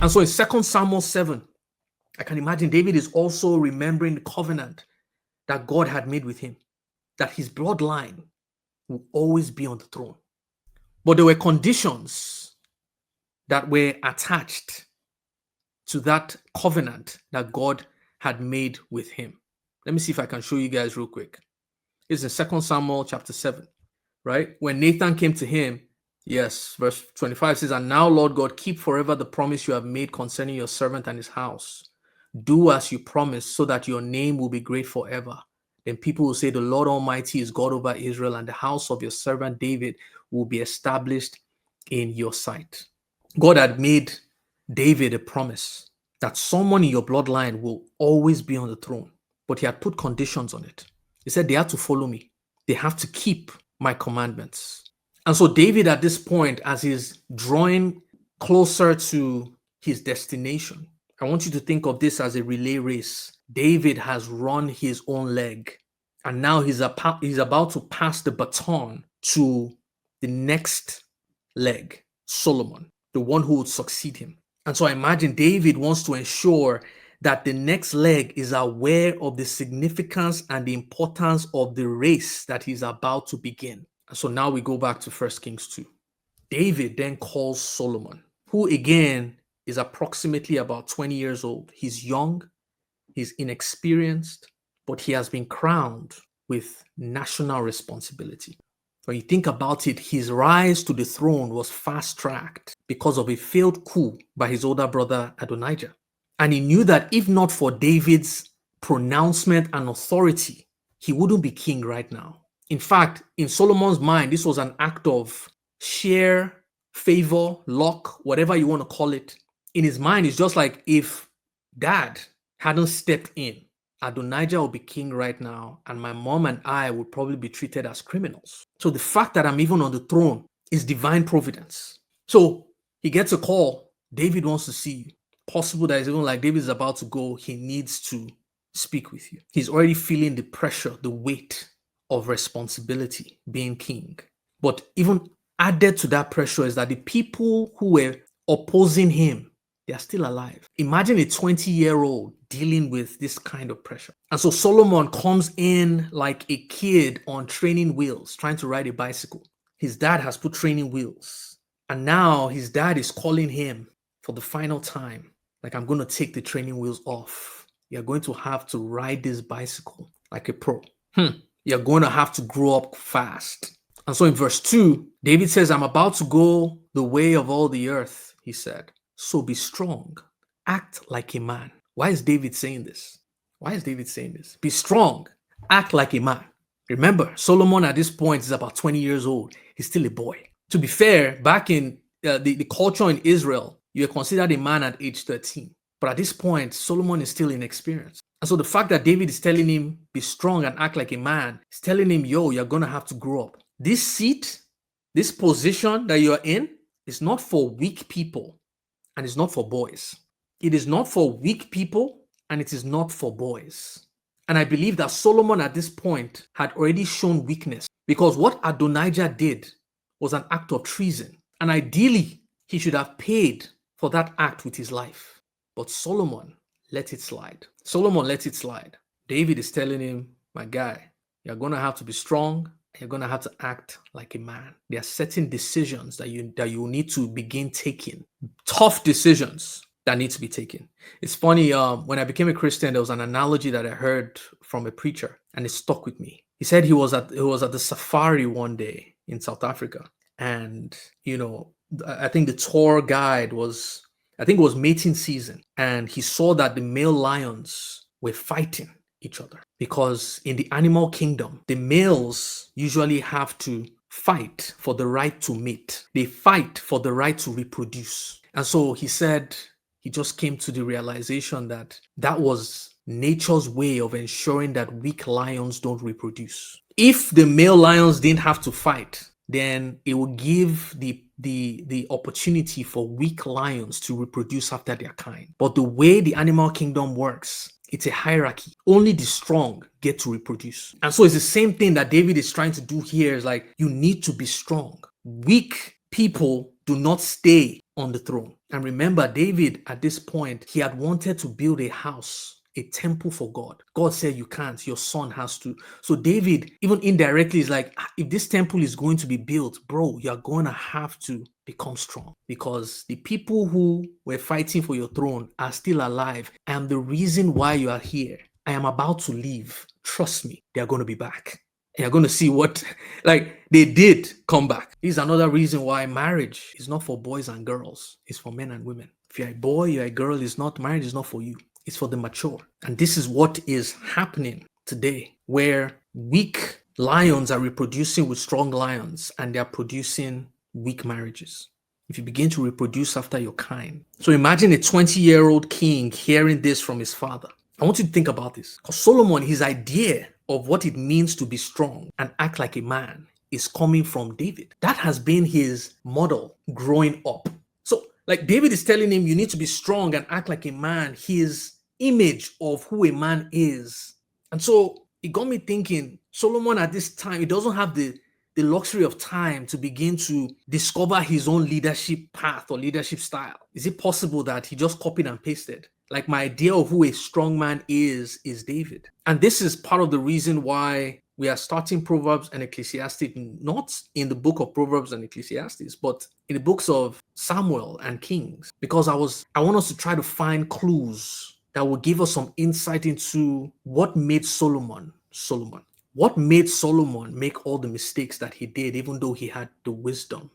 And so in 2 Samuel 7, I can imagine David is also remembering the covenant that God had made with him, that his bloodline will always be on the throne. But there were conditions that were attached to that covenant that God had made with him. Let me see if I can show you guys real quick. It's in 2 Samuel chapter 7, right? When Nathan came to him, yes, verse 25 says, "And now, Lord God, keep forever the promise you have made concerning your servant and his house. Do as you promised, so that your name will be great forever. Then people will say, the Lord Almighty is God over Israel, and the house of your servant David will be established in your sight." God had made David a promise that someone in your bloodline will always be on the throne, but he had put conditions on it. He said they have to follow me. They have to keep my commandments. And so David at this point, as he's drawing closer to his destination, I want you to think of this as a relay race. David has run his own leg, and now he's about to pass the baton to the next leg, Solomon, the one who would succeed him. And so I imagine David wants to ensure that the next leg is aware of the significance and the importance of the race that he's about to begin. And so now we go back to 1 Kings 2. David then calls Solomon, who again is approximately about 20 years old. He's young, he's inexperienced, but he has been crowned with national responsibility. When you think about it, his rise to the throne was fast-tracked because of a failed coup by his older brother Adonijah. And he knew that if not for David's pronouncement and authority, he wouldn't be king right now. In fact, in Solomon's mind, this was an act of sheer favor, luck, whatever you want to call it. In his mind, it's just like if dad hadn't stepped in, Adonijah would be king right now, and my mom and I would probably be treated as criminals. So the fact that I'm even on the throne is divine providence. So he gets a call. David wants to see you. Possible that it's even like David is about to go. He needs to speak with you. He's already feeling the pressure, the weight of responsibility being king. But even added to that pressure is that the people who were opposing him, they are still alive. Imagine a 20-year-old dealing with this kind of pressure. And so Solomon comes in like a kid on training wheels, trying to ride a bicycle. His dad has put training wheels. And now his dad is calling him for the final time. Like, I'm going to take the training wheels off. You're going to have to ride this bicycle like a pro. You're going to have to grow up fast. And so in verse 2, David says, "I'm about to go the way of all the earth," he said. "So be strong. Act like a man." Why is David saying this? Why is David saying this? Be strong. Act like a man. Remember, Solomon at this point is about 20 years old. He's still a boy. To be fair, back in the culture in Israel, you are considered a man at age 13. But at this point, Solomon is still inexperienced. And so the fact that David is telling him, be strong and act like a man, is telling him, yo, you're going to have to grow up. This seat, this position that you're in, is not for weak people, and it's not for boys. It is not for weak people, and it is not for boys. And I believe that Solomon at this point had already shown weakness, because what Adonijah did was an act of treason. And ideally, he should have paid for that act with his life. But Solomon let it slide. Solomon let it slide. David is telling him, my guy, you're going to have to be strong. You're going to have to act like a man. There are certain decisions that you need to begin taking. Tough decisions that need to be taken. It's funny, when I became a Christian, there was an analogy that I heard from a preacher, and it stuck with me. He said he was at the safari one day in South Africa. And, I think the tour guide was mating season. And he saw that the male lions were fighting each other, because in the animal kingdom, the males usually have to fight for the right to mate. They fight for the right to reproduce. And so he said he just came to the realization that that was nature's way of ensuring that weak lions don't reproduce. If the male lions didn't have to fight, then it would give the opportunity for weak lions to reproduce after their kind. But the way the animal kingdom works, it's a hierarchy. Only the strong get to reproduce. And so it's the same thing that David is trying to do here. Is like, you need to be strong. Weak people do not stay on the throne. And remember, David, at this point, he had wanted to build a house, a temple for God. God said, you can't, your son has to. So David, even indirectly, is like, if this temple is going to be built, bro, you're going to have to become strong, because the people who were fighting for your throne are still alive. And the reason why you are here, I am about to leave. Trust me, they are going to be back. You're going to see what, like, they did come back. This is another reason why marriage is not for boys and girls. It's for men and women. If you're a boy, you're a girl, marriage is not for you. It's for the mature. And this is what is happening today, where weak lions are reproducing with strong lions, and they're producing weak marriages. If you begin to reproduce after your kind. So imagine a 20-year-old king hearing this from his father. I want you to think about this. Because Solomon, his idea of what it means to be strong and act like a man is coming from David. That has been his model growing up. So, like, David is telling him, you need to be strong and act like a man. His image of who a man is. And so it got me thinking, Solomon at this time, he doesn't have the luxury of time to begin to discover his own leadership path or leadership style. Is it possible that he just copied and pasted? Like, my idea of who a strong man is David. And this is part of the reason why we are starting Proverbs and Ecclesiastes, not in the book of Proverbs and Ecclesiastes, but in the books of Samuel and Kings, because I want us to try to find clues that will give us some insight into what made Solomon. What made Solomon make all the mistakes that he did, even though he had the wisdom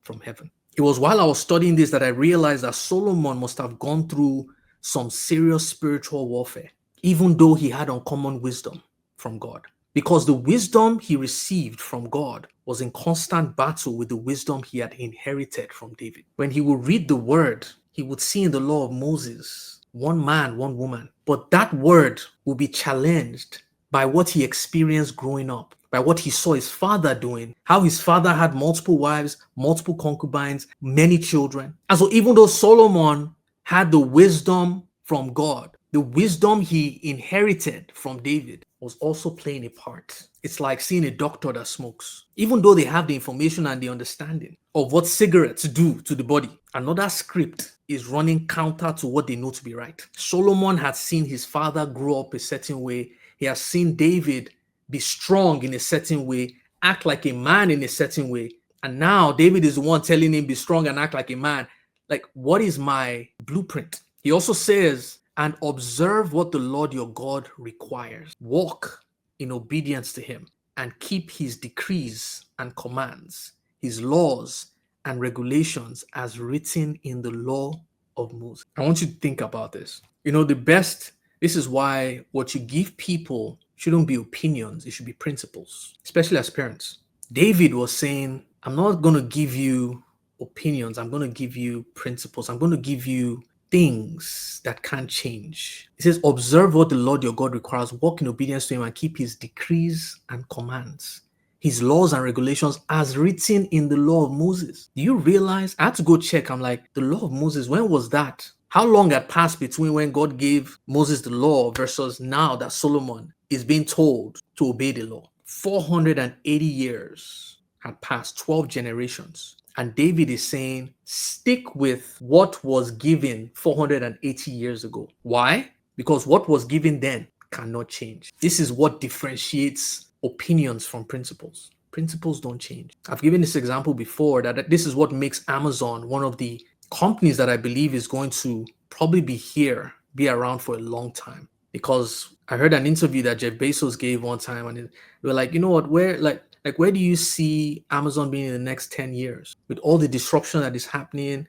from heaven? It was while I was studying this that I realized that Solomon must have gone through some serious spiritual warfare, even though he had uncommon wisdom from God. Because the wisdom he received from God was in constant battle with the wisdom he had inherited from David. When he would read the word, he would see in the law of Moses, one man, one woman. But that word will be challenged by what he experienced growing up, by what he saw his father doing, how his father had multiple wives, multiple concubines, many children. And so even though Solomon had the wisdom from God, the wisdom he inherited from David was also playing a part. It's like seeing a doctor that smokes. Even though they have the information and the understanding of what cigarettes do to the body, another script is running counter to what they know to be right. Solomon had seen his father grow up a certain way. He has seen David be strong in a certain way, act like a man in a certain way. And now David is the one telling him, be strong and act like a man. Like, what is my blueprint? He also says, and observe what the Lord your God requires. Walk in obedience to him and keep his decrees and commands, his laws and regulations as written in the law of Moses. I want you to think about this. This is why what you give people shouldn't be opinions, it should be principles, especially as parents. David was saying, I'm not going to give you opinions, I'm going to give you principles, I'm going to give you things that can't change. It says, observe what the Lord your God requires, walk in obedience to him, and keep his decrees and commands, his laws and regulations as written in the law of Moses. Do you realize? I had to go check. I'm like, the law of Moses, when was that? How long had passed between when God gave Moses the law versus now that Solomon is being told to obey the law? 480 years had passed, 12 generations. And David is saying, stick with what was given 480 years ago. Why? Because what was given then cannot change. This is what differentiates opinions from principles. Principles don't change. I've given this example before that this is what makes Amazon one of the companies that I believe is going to probably be around for a long time. Because I heard an interview that Jeff Bezos gave one time, and they were like, you know what, where do you see Amazon being in the next 10 years? With all the disruption that is happening,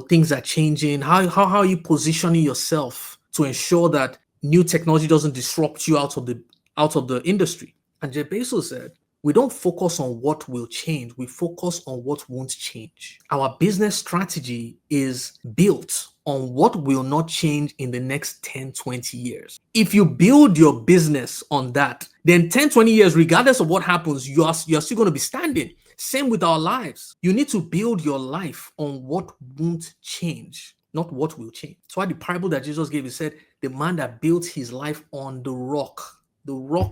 things are changing. How are you positioning yourself to ensure that new technology doesn't disrupt you out of the industry? And Jeff Bezos said, we don't focus on what will change. We focus on what won't change. Our business strategy is built on what will not change in the next 10, 20 years. If you build your business on that, then 10, 20 years, regardless of what happens, you're still going to be standing. Same with our lives. You need to build your life on what won't change, not what will change. That's why the parable that Jesus gave, he said, the man that built his life on the rock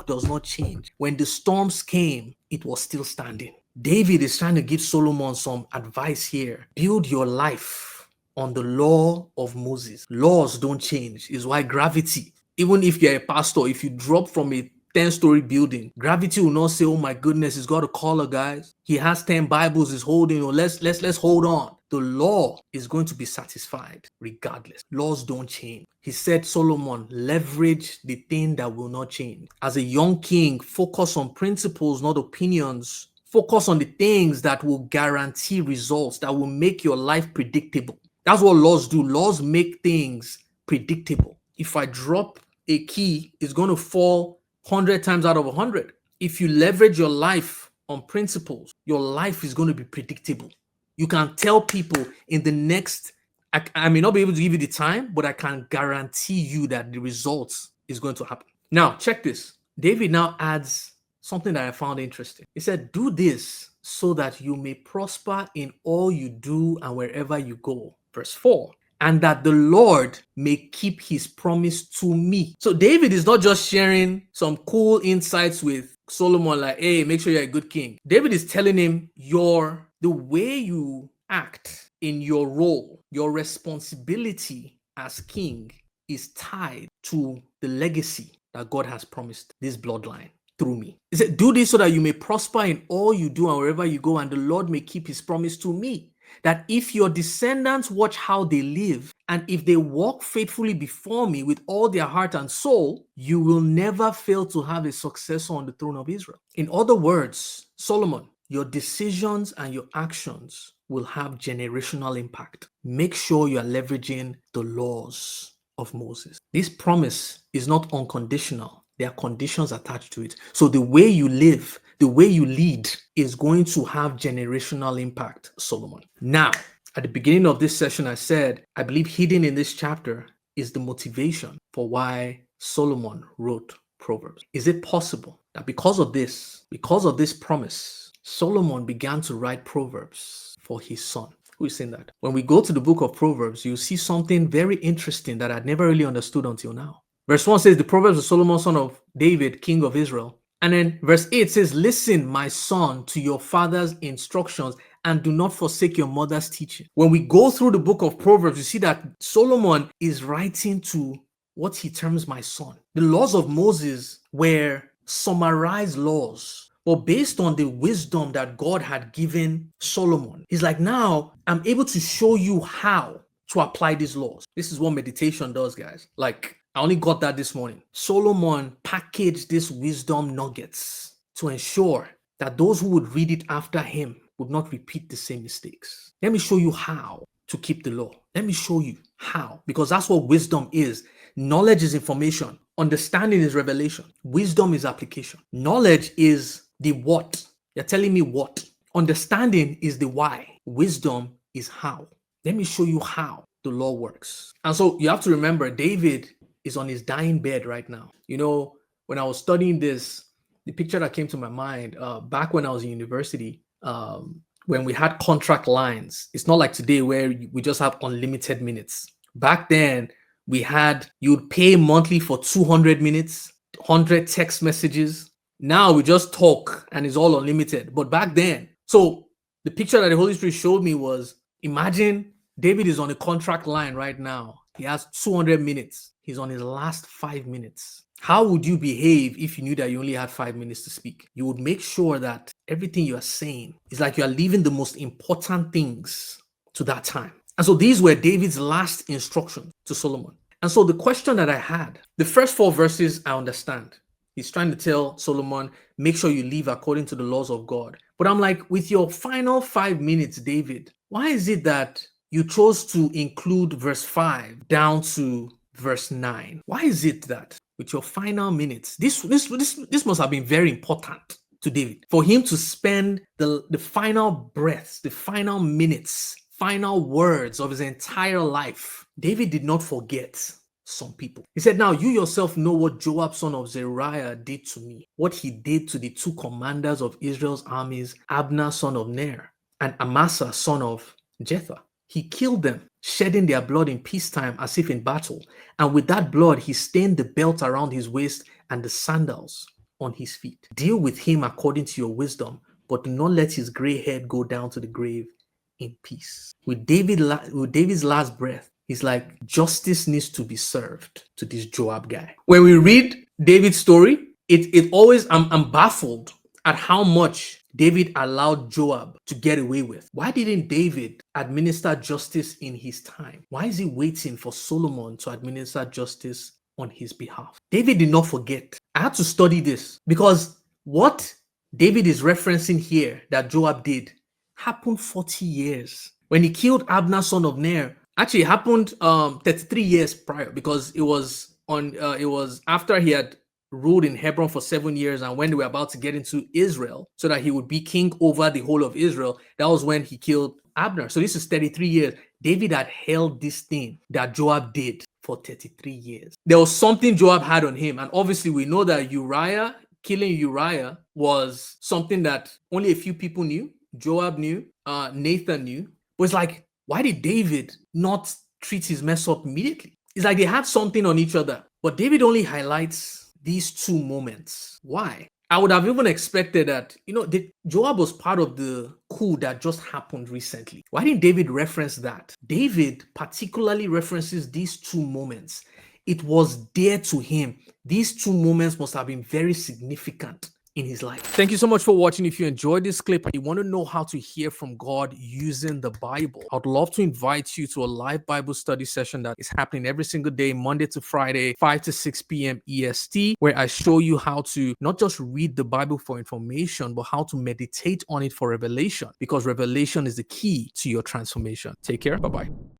does not change. When the storms came, it was still standing. David is trying to give Solomon some advice here. Build your life on the law of Moses. Laws don't change. Is why gravity, even if you're a pastor, if you drop from a 10-story building, gravity will not say, oh my goodness, he's got a collar, guys. He has 10 Bibles he's holding. Oh, let's hold on. The law is going to be satisfied regardless. Laws don't change. He said, Solomon, leverage the thing that will not change. As a young king, focus on principles, not opinions. Focus on the things that will guarantee results, that will make your life predictable. That's what laws do. Laws make things predictable. If I drop a key, it's going to fall 100 times out of 100. If you leverage your life on principles, your life is going to be predictable. You can tell people in the next, I may not be able to give you the time, but I can guarantee you that the results is going to happen. Now, check this. David now adds something that I found interesting. He said, do this so that you may prosper in all you do and wherever you go. Verse 4. And that the Lord may keep his promise to me. So David is not just sharing some cool insights with Solomon, like, hey, make sure you're a good king. David is telling him, the way you act in your role, your responsibility as king is tied to the legacy that God has promised this bloodline through me. He said, do this so that you may prosper in all you do and wherever you go, and the Lord may keep his promise to me. That if your descendants watch how they live, and if they walk faithfully before me with all their heart and soul, you will never fail to have a successor on the throne of Israel. In other words, Solomon, your decisions and your actions will have generational impact. Make sure you are leveraging the laws of Moses. This promise is not unconditional. There are conditions attached to it. So the way you live, the way you lead is going to have generational impact, Solomon. Now, at the beginning of this session, I said, I believe hidden in this chapter is the motivation for why Solomon wrote Proverbs. Is it possible that because of this promise, Solomon began to write Proverbs for his son? Who is saying that? When we go to the book of Proverbs, you'll see something very interesting that I'd never really understood until now. Verse 1 says, the Proverbs of Solomon, son of David, king of Israel. And then verse 8 says, listen, my son, to your father's instructions, and do not forsake your mother's teaching. When we go through the book of Proverbs, you see that Solomon is writing to what he terms my son. The laws of Moses were summarized laws, but based on the wisdom that God had given Solomon. He's like, now I'm able to show you how to apply these laws. This is what meditation does, guys. Like, I only got that this morning. Solomon packaged these wisdom nuggets to ensure that those who would read it after him would not repeat the same mistakes. Let me show you how to keep the law. Let me show you how, because that's what wisdom is. Knowledge is information. Understanding is revelation. Wisdom is application. Knowledge is the what. You're telling me what. Understanding is the why. Wisdom is how. Let me show you how the law works. And so you have to remember, David is on his dying bed right now. You know, when I was studying this, the picture that came to my mind back when I was in university, when we had contract lines, it's not like today where we just have unlimited minutes. Back then, you'd pay monthly for 200 minutes, 100 text messages. Now we just talk and it's all unlimited. But back then, so the picture that the Holy Spirit showed me was, imagine David is on a contract line right now. He has 200 minutes. He's on his last 5 minutes. How would you behave if you knew that you only had 5 minutes to speak? You would make sure that everything you are saying is like you are leaving the most important things to that time. And so these were David's last instructions to Solomon. And so the question that I had, the first 4 verses, I understand. He's trying to tell Solomon, make sure you live according to the laws of God. But I'm like, with your final 5 minutes, David, why is it that you chose to include verse 5 down to verse 9? Why is it that with your final minutes, this must have been very important to David, for him to spend the final breaths, the final minutes, final words of his entire life? David did not forget some people. He said, now you yourself know what Joab, son of Zeruiah, did to me, what he did to the 2 commanders of Israel's armies, Abner, son of Ner, and Amasa, son of Jether. He killed them, shedding their blood in peacetime as if in battle. And with that blood, he stained the belt around his waist and the sandals on his feet. Deal with him according to your wisdom, but do not let his gray head go down to the grave in peace. With David's last breath, he's like, justice needs to be served to this Joab guy. When we read David's story, it always, I'm baffled at how much David allowed Joab to get away with. Why didn't David administer justice in his time? Why is he waiting for Solomon to administer justice on his behalf? David did not forget. I had to study this because what David is referencing here that Joab did happened 40 years. When he killed Abner, son of Ner, actually it happened 33 years prior, because it was after he had ruled in Hebron for 7 years, and when they were about to get into Israel so that he would be king over the whole of Israel, that was when he killed Abner. So this is 33 years. David had held this thing that Joab did for 33 years. There was something Joab had on him, and obviously we know that killing Uriah was something that only a few people knew. Joab knew, Nathan knew. But it's like, why did David not treat his mess up immediately? It's like they had something on each other. But David only highlights these two moments. Why? I would have even expected that, Joab was part of the coup that just happened recently. Why didn't David reference that? David particularly references these two moments. It was dear to him. These two moments must have been very significant in his life. Thank you so much for watching. If you enjoyed this clip and you want to know how to hear from God using the Bible, I'd love to invite you to a live Bible study session that is happening every single day, Monday to Friday, 5 to 6 p.m. EST, where I show you how to not just read the Bible for information, but how to meditate on it for revelation, because revelation is the key to your transformation. Take care. Bye-bye.